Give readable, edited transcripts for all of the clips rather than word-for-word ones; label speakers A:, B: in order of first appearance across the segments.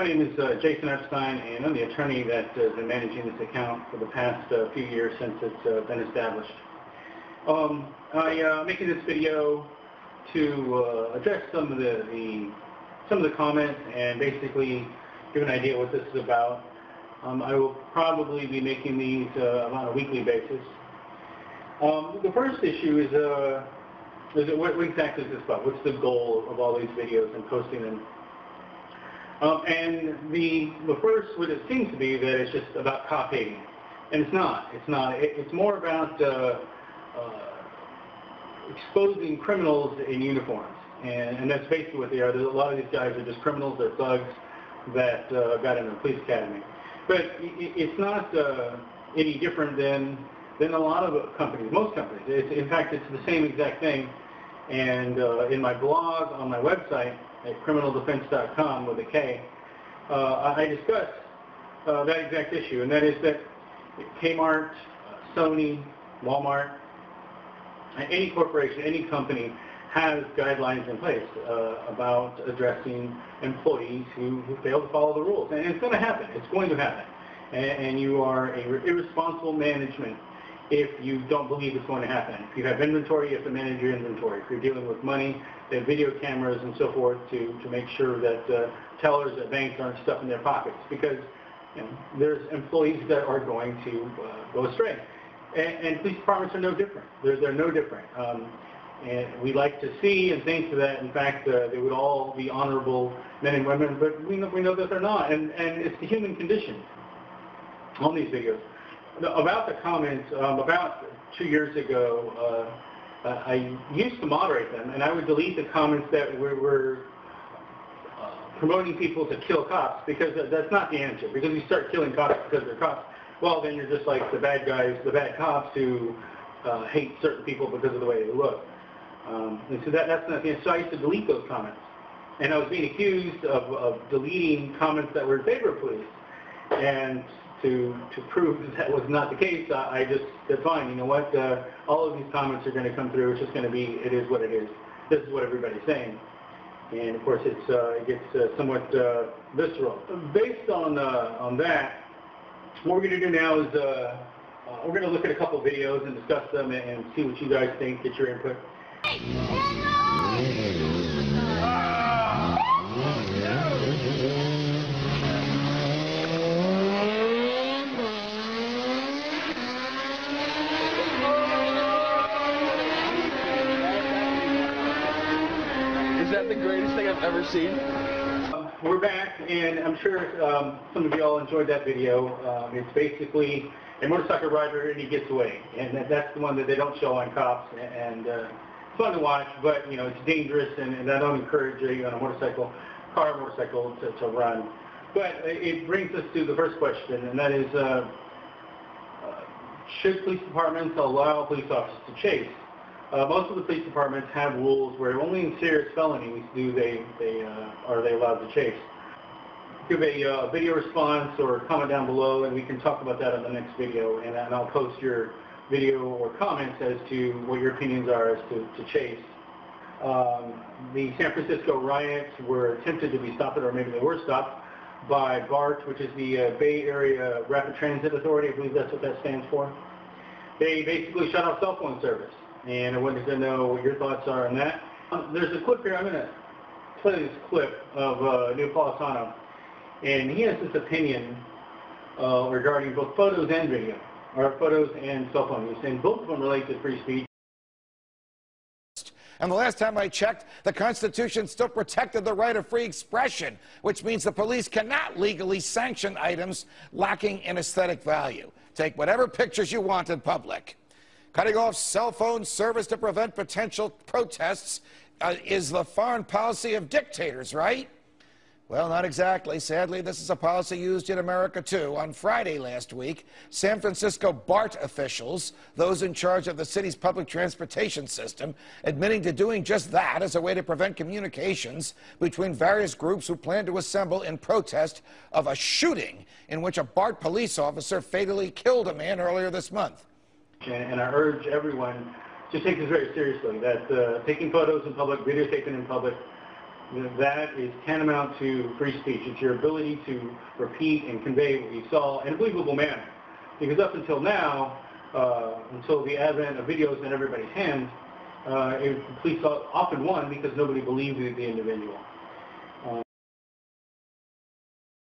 A: My name is Jason Epstein, and I'm the attorney that has been managing this account for the past few years since it's been established. I'm making this video to address some of the comments and basically give an idea what this is about. I will probably be making these on a weekly basis. The first issue is what exactly is this about? What's the goal of all these videos and posting them? And the first, what it seems to be, that it's just about cop-hating, and it's not. It's not. It's more about exposing criminals in uniforms, and that's basically what they are. A lot of these guys are just criminals. They're thugs that got into the police academy. But it's not any different than a lot of companies, most companies. In fact, it's the same exact thing. And in my blog on my website at criminaldefense.com with a K, I discuss that exact issue, and that is that Kmart, Sony, Walmart, any corporation, any company has guidelines in place about addressing employees who fail to follow the rules. And it's going to happen. It's going to happen. And you are a irresponsible management if you don't believe it's going to happen. If you have inventory, you have to manage your inventory. If you're dealing with money, they have video cameras and so forth to make sure that tellers at banks aren't stuffing their pockets, because there's employees that are going to go astray. And police departments are no different. They're no different. And we like to see and think that, in fact, they would all be honorable men and women, but we know that they're not. And it's the human condition on these videos. About the comments, about 2 years ago, I used to moderate them, and I would delete the comments that were promoting people to kill cops, because that's not the answer. Because you start killing cops because they're cops, well, then you're just like the bad guys, the bad cops who hate certain people because of the way they look. And so that's not the answer. So I used to delete those comments. And I was being accused of deleting comments that were in favor of police. And to prove that was not the case, I just said, fine, you know what, all of these comments are going to come through. It's just going to be, it is what it is. This is what everybody's saying. And of course, it gets somewhat visceral. Based on that, what we're going to do now is we're going to look at a couple videos and discuss them and see what you guys think, get your input.
B: Is that the greatest thing I've ever seen?
A: We're back, and I'm sure some of you all enjoyed that video. It's basically a motorcycle rider and he gets away, and that's the one that they don't show on cops, and it's fun to watch, but it's dangerous, and I don't encourage you on a motorcycle to run. But it brings us to the first question, and that is, should police departments allow police officers to chase? Most of the police departments have rules where only in serious felonies are they allowed to chase. Give a video response or comment down below, and we can talk about that on the next video, and I'll post your video or comments as to what your opinions are as to chase. The San Francisco riots were attempted to be stopped, or maybe they were stopped, by Bart, which is the Bay Area Rapid Transit Authority. I believe that's what that stands for. They basically shut off cell phone service, and I wanted to know what your thoughts are on that. There's a clip here. I'm going to play this clip of Napolitano, and he has this opinion regarding both photos and video, or photos and cell phone use, and both of them relate to free speech.
C: And the last time I checked, the Constitution still protected the right of free expression, which means the police cannot legally sanction items lacking in aesthetic value. Take whatever pictures you want in public. Cutting off cell phone service to prevent potential protests is the foreign policy of dictators, right? Well, not exactly. Sadly, this is a policy used in America, too. On Friday last week, San Francisco BART officials, those in charge of the city's public transportation system, admitting to doing just that as a way to prevent communications between various groups who plan to assemble in protest of a shooting in which a BART police officer fatally killed a man earlier this month.
A: And I urge everyone to take this very seriously, that taking photos in public, videotaping in public, that is tantamount to free speech. It's your ability to repeat and convey what you saw in a believable manner. Because up until now, until the advent of videos in everybody's hands, police often won because nobody believed the individual.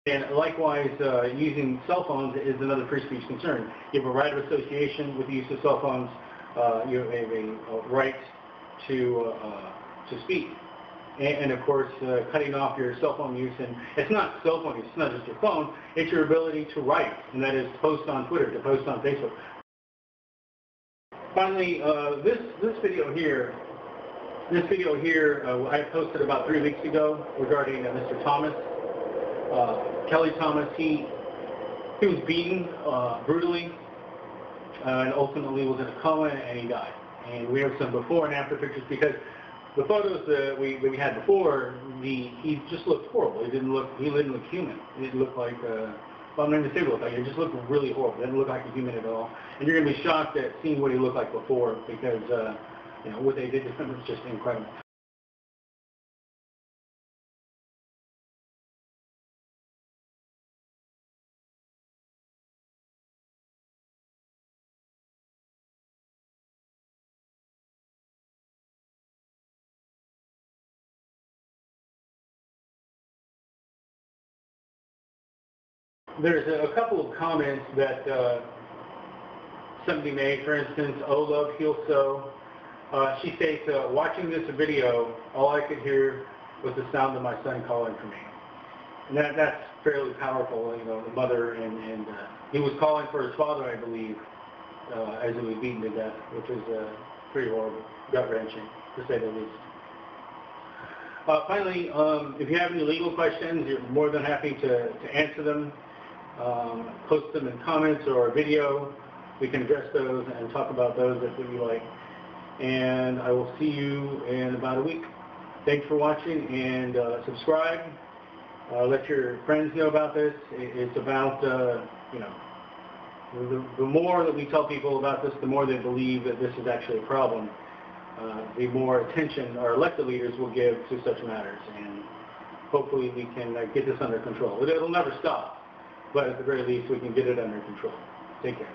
A: And likewise, using cell phones is another free speech concern. You have a right of association with the use of cell phones. You have a right to speak. And of course, cutting off your cell phone use. And it's not cell phone use, it's not just your phone, it's your ability to write, and that is to post on Twitter, to post on Facebook. Finally, this video here I posted about 3 weeks ago regarding Mr. Thomas. Kelly Thomas, he was beaten brutally and ultimately was in a coma and he died. And we have some before and after pictures because the photos that we had before, he just looked horrible. He didn't look human. He didn't look like, well, I'm not even saying look like, he just looked really horrible. He didn't look like a human at all. And you're going to be shocked at seeing what he looked like before because, you know, what they did to him was just incredible. There's a couple of comments that somebody made. For instance, "Oh, love heals so." She states, "Watching this video, all I could hear was the sound of my son calling for me." And that's fairly powerful. You know, the mother and he was calling for his father, I believe, as he was beaten to death, which is pretty horrible, gut-wrenching, to say the least. Finally, if you have any legal questions, you're more than happy to answer them. Post them in comments or a video. We can address those and talk about those if you like. And I will see you in about a week. Thanks for watching and subscribe. Let your friends know about this. It's about, you know, the more that we tell people about this, the more they believe that this is actually a problem. The more attention our elected leaders will give to such matters. And hopefully we can get this under control. It'll never stop. But at the very least, we can get it under control. Take care.